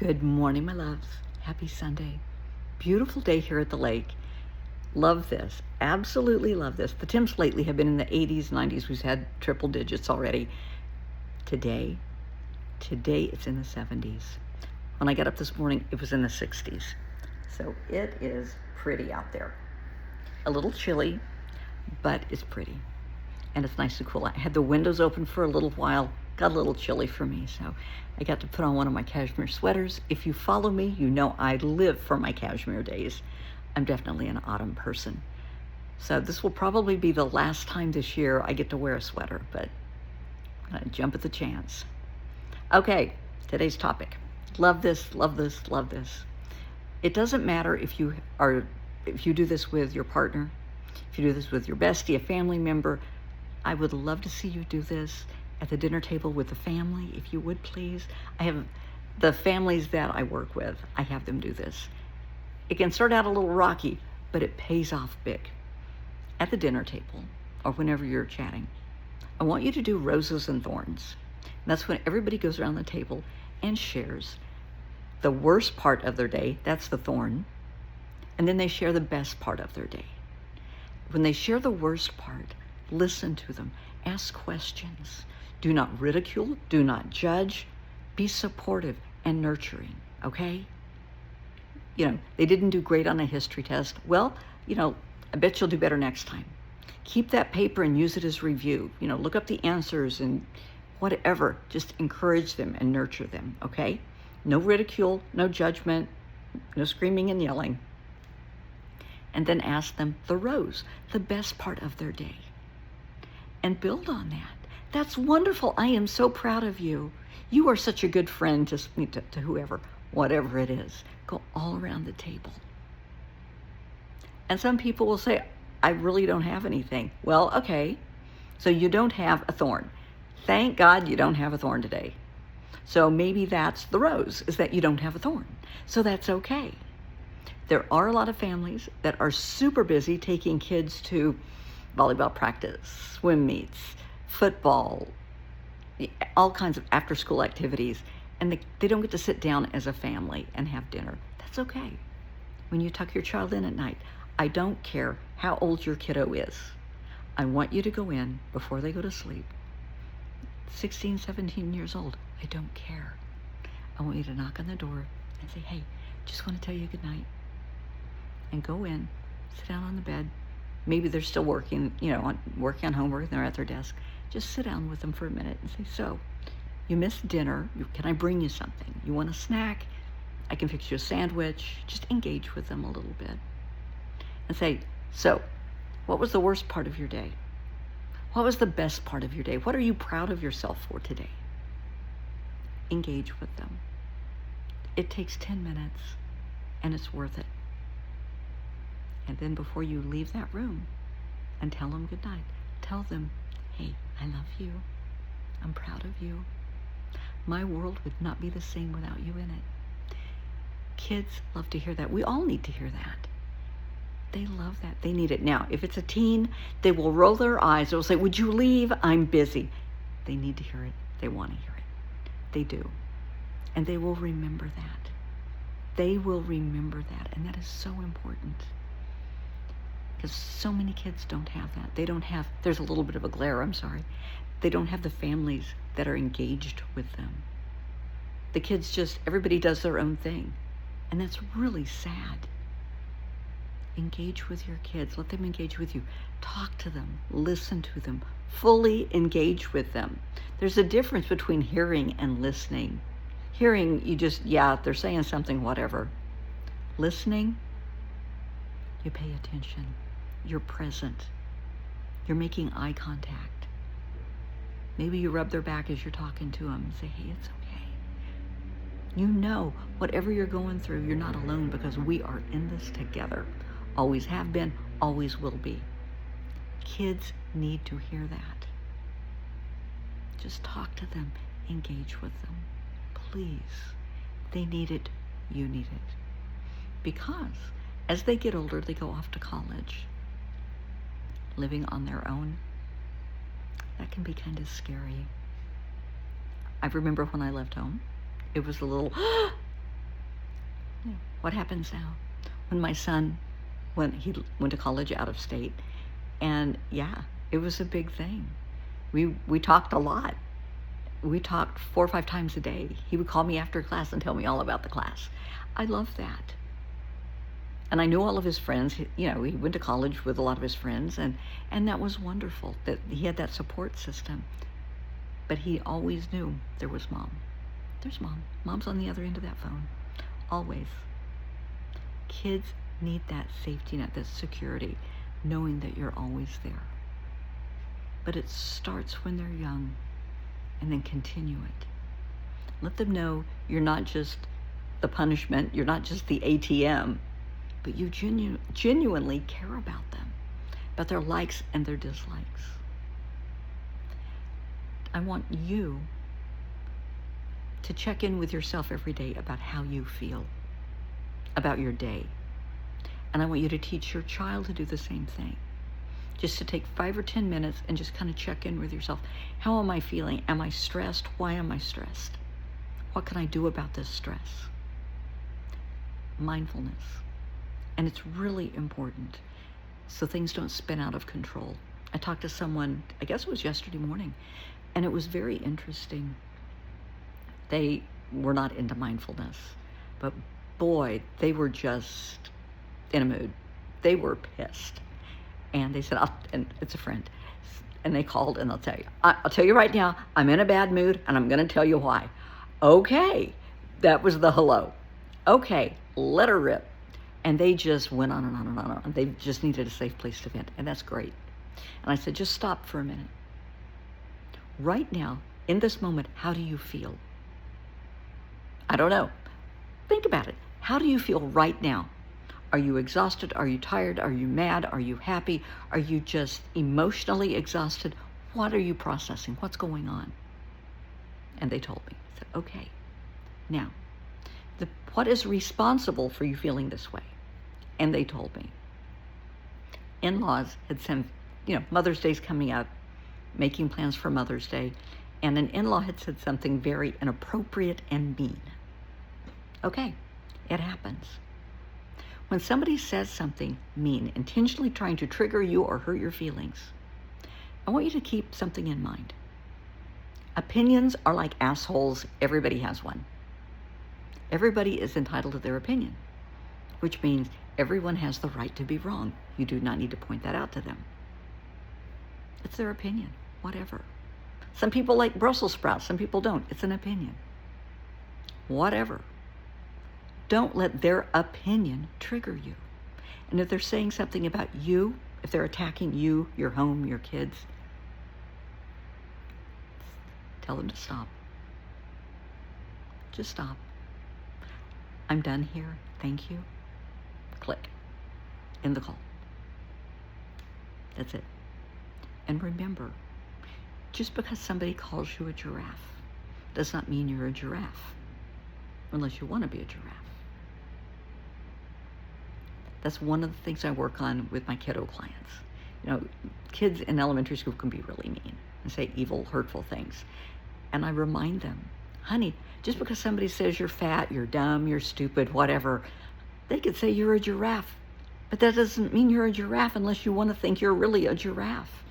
Good morning, my loves. Happy Sunday. Beautiful day here at the lake. Love this. Absolutely love this. The temps lately have been in the 80s, 90s. We've had triple digits already. Today it's in the 70s. When I got up this morning, it was in the 60s. So it is pretty out there. A little chilly, but it's pretty. And it's nice and cool. I had the windows open for a little while. Got a little chilly for me, so I got to put on one of my cashmere sweaters. If you follow me, you know I live for my cashmere days. I'm definitely an autumn person. So this will probably be the last time this year I get to wear a sweater, but I'm gonna jump at the chance. Okay, today's topic. Love this, love this, love this. It doesn't matter if you do this with your partner, if you do this with your bestie, a family member. I would love to see you do this at the dinner table with the family, if you would please. I have the families that I work with, I have them do this. It can start out a little rocky, but it pays off big. At the dinner table, or whenever you're chatting, I want you to do roses and thorns. And that's when everybody goes around the table and shares the worst part of their day, that's the thorn, and then they share the best part of their day. When they share the worst part, listen to them, ask questions. Do not ridicule, do not judge, be supportive and nurturing, okay? They didn't do great on a history test. Well, I bet you'll do better next time. Keep that paper and use it as review. Look up the answers and whatever. Just encourage them and nurture them, okay? No ridicule, no judgment, no screaming and yelling. And then ask them the rose, the best part of their day. And build on that. That's wonderful. I am so proud of you. You are such a good friend to whoever, whatever it is. Go all around the table. And some people will say, I really don't have anything. Well, okay. So you don't have a thorn. Thank God you don't have a thorn today. So maybe that's the rose, is that you don't have a thorn. So that's okay. There are a lot of families that are super busy taking kids to volleyball practice, swim meets, football, all kinds of after-school activities, and they don't get to sit down as a family and have dinner. That's okay. When you tuck your child in at night, I don't care how old your kiddo is. I want you to go in before they go to sleep. 16, 17 years old, I don't care. I want you to knock on the door and say, hey, just want to tell you good night. And go in, sit down on the bed. Maybe they're still working, working on homework, and they're at their desk. Just sit down with them for a minute and say, so, you missed dinner. Can I bring you something? You want a snack? I can fix you a sandwich. Just engage with them a little bit. And say, so, what was the worst part of your day? What was the best part of your day? What are you proud of yourself for today? Engage with them. It takes 10 minutes, and it's worth it. And then before you leave that room and tell them good night, tell them, hey, I love you. I'm proud of you. My world would not be the same without you in it. Kids love to hear that. We all need to hear that. They love that. They need it. Now, if it's a teen, they will roll their eyes. They'll say, would you leave? I'm busy. They need to hear it. They want to hear it. They do. And they will remember that. They will remember that. And that is so important. Because so many kids don't have that. There's a little bit of a glare, I'm sorry. They don't have the families that are engaged with them. The kids everybody does their own thing. And that's really sad. Engage with your kids. Let them engage with you. Talk to them. Listen to them. Fully engage with them. There's a difference between hearing and listening. Hearing, they're saying something, whatever. Listening, you pay attention. You're present. You're making eye contact. Maybe you rub their back as you're talking to them and say, hey, it's okay. Whatever you're going through, you're not alone because we are in this together. Always have been, always will be. Kids need to hear that. Just talk to them. Engage with them. Please. They need it. You need it. Because as they get older, they go off to college. Living on their own, that can be kind of scary. I remember when I left home, it was a little, What happens now? When my son, when he went to college out of state, and yeah, it was a big thing. We talked a lot. We talked 4 or 5 times a day. He would call me after class and tell me all about the class. I love that. And I knew all of his friends. He went to college with a lot of his friends, and that was wonderful that he had that support system. But he always knew there was Mom. There's Mom. Mom's on the other end of that phone. Always. Kids need that safety net, that security, knowing that you're always there. But it starts when they're young, and then continue it. Let them know you're not just the punishment, you're not just the ATM, but you genuinely care about them, about their likes and their dislikes. I want you to check in with yourself every day about how you feel about your day. And I want you to teach your child to do the same thing. Just to take 5 or 10 minutes and just kind of check in with yourself. How am I feeling? Am I stressed? Why am I stressed? What can I do about this stress? Mindfulness. And it's really important so things don't spin out of control. I talked to someone, I guess it was yesterday morning, and it was very interesting. They were not into mindfulness, but boy, they were just in a mood. They were pissed. And they said, and it's a friend, and they called, and they'll tell you, I'll tell you right now, I'm in a bad mood, and I'm going to tell you why. Okay, that was the hello. Okay, let her rip. And they just went on and on and on and on. They just needed a safe place to vent, and that's great. And I said, just stop for a minute. Right now, in this moment, how do you feel? I don't know. Think about it. How do you feel right now? Are you exhausted? Are you tired? Are you mad? Are you happy? Are you just emotionally exhausted? What are you processing? What's going on? And they told me. I said, okay. Now, what is responsible for you feeling this way? And they told me. In-laws had sent, Mother's Day's coming up, making plans for Mother's Day, and an in-law had said something very inappropriate and mean. Okay, it happens. When somebody says something mean, intentionally trying to trigger you or hurt your feelings, I want you to keep something in mind. Opinions are like assholes. Everybody has one. Everybody is entitled to their opinion, which means everyone has the right to be wrong. You do not need to point that out to them. It's their opinion, whatever. Some people like Brussels sprouts, some people don't. It's an opinion. Whatever. Don't let their opinion trigger you. And if they're saying something about you, if they're attacking you, your home, your kids, tell them to stop. Just stop. I'm done here. Thank you. Click. End the call. That's it. And remember, just because somebody calls you a giraffe does not mean you're a giraffe, unless you want to be a giraffe. That's one of the things I work on with my kiddo clients. Kids in elementary school can be really mean and say evil, hurtful things. And I remind them, honey, just because somebody says you're fat, you're dumb, you're stupid, whatever, they could say you're a giraffe. But that doesn't mean you're a giraffe unless you want to think you're really a giraffe.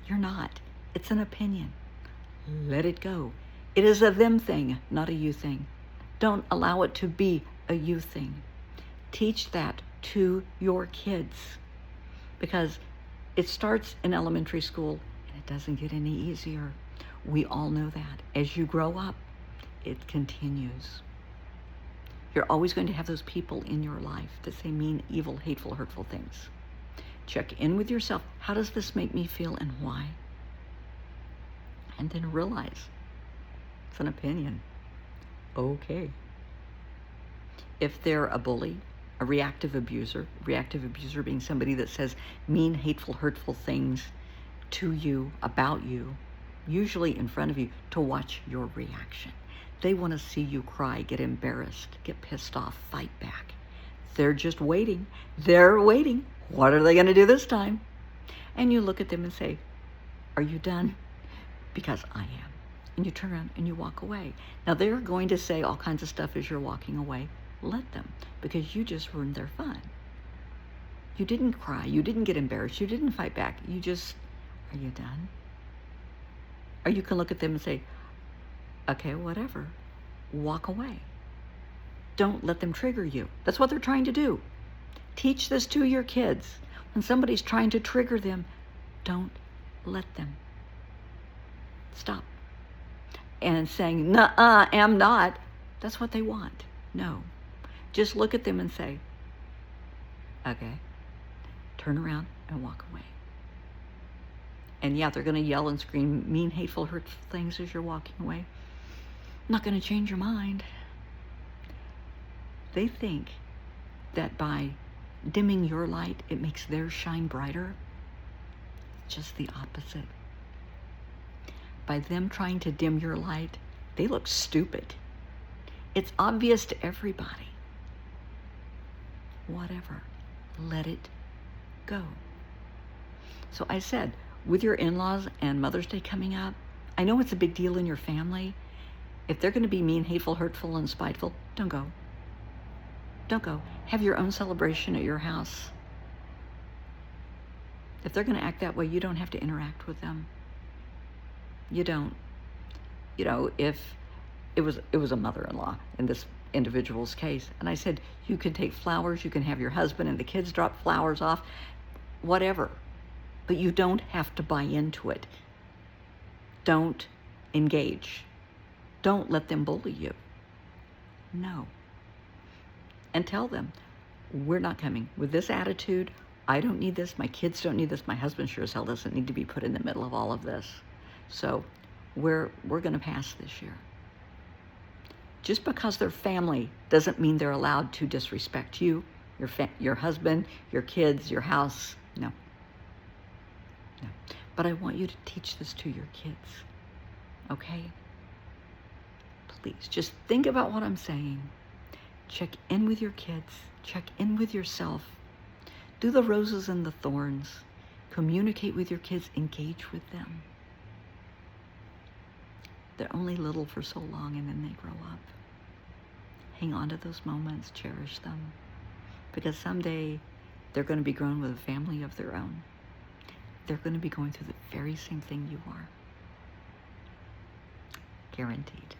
You're not. It's an opinion. Let it go. It is a them thing, not a you thing. Don't allow it to be a you thing. Teach that to your kids, because it starts in elementary school and it doesn't get any easier. We all know that. As you grow up, it continues. You're always going to have those people in your life that say mean, evil, hateful, hurtful things. Check in with yourself. How does this make me feel and why? And then realize it's an opinion. Okay. If they're a bully, a reactive abuser being somebody that says mean, hateful, hurtful things to you, about you, usually in front of you, to watch your reaction. They want to see you cry, get embarrassed, get pissed off, fight back. They're just waiting. They're waiting. What are they going to do this time? And you look at them and say, are you done? Because I am. And you turn around and you walk away. Now, they're going to say all kinds of stuff as you're walking away. let them, because you just ruined their fun. You didn't cry. You didn't get embarrassed. You didn't fight back. You just, are you done? Or you can look at them and say, okay, whatever. Walk away. Don't let them trigger you. That's what they're trying to do. Teach this to your kids. When somebody's trying to trigger them, don't let them. Stop. And saying, nuh-uh, am not, that's what they want. No. Just look at them and say, okay, turn around and walk away. And yeah, they're going to yell and scream mean, hateful, hurtful things as you're walking away. Not going to change your mind. They think that by dimming your light, it makes theirs shine brighter. It's just the opposite. By them trying to dim your light, they look stupid. It's obvious to everybody. Whatever. Let it go. So I said, with your in-laws and Mother's Day coming up, I know it's a big deal in your family. If they're going to be mean, hateful, hurtful, and spiteful, don't go. Don't go. Have your own celebration at your house. If they're going to act that way, you don't have to interact with them. You don't. You know, if it was a mother-in-law in this individual's case, and I said, you can take flowers, you can have your husband and the kids drop flowers off, whatever. But you don't have to buy into it. Don't engage. Don't let them bully you. No. And tell them, we're not coming. With this attitude, I don't need this, my kids don't need this, my husband sure as hell doesn't need to be put in the middle of all of this. So we're going to pass this year. Just because they're family doesn't mean they're allowed to disrespect you, your husband, your kids, your house. No. No. But I want you to teach this to your kids. Okay? Please, just think about what I'm saying. Check in with your kids. Check in with yourself. Do the roses and the thorns. Communicate with your kids. Engage with them. They're only little for so long, and then they grow up. Hang on to those moments. Cherish them. Because someday they're going to be grown with a family of their own. They're going to be going through the very same thing you are. Guaranteed.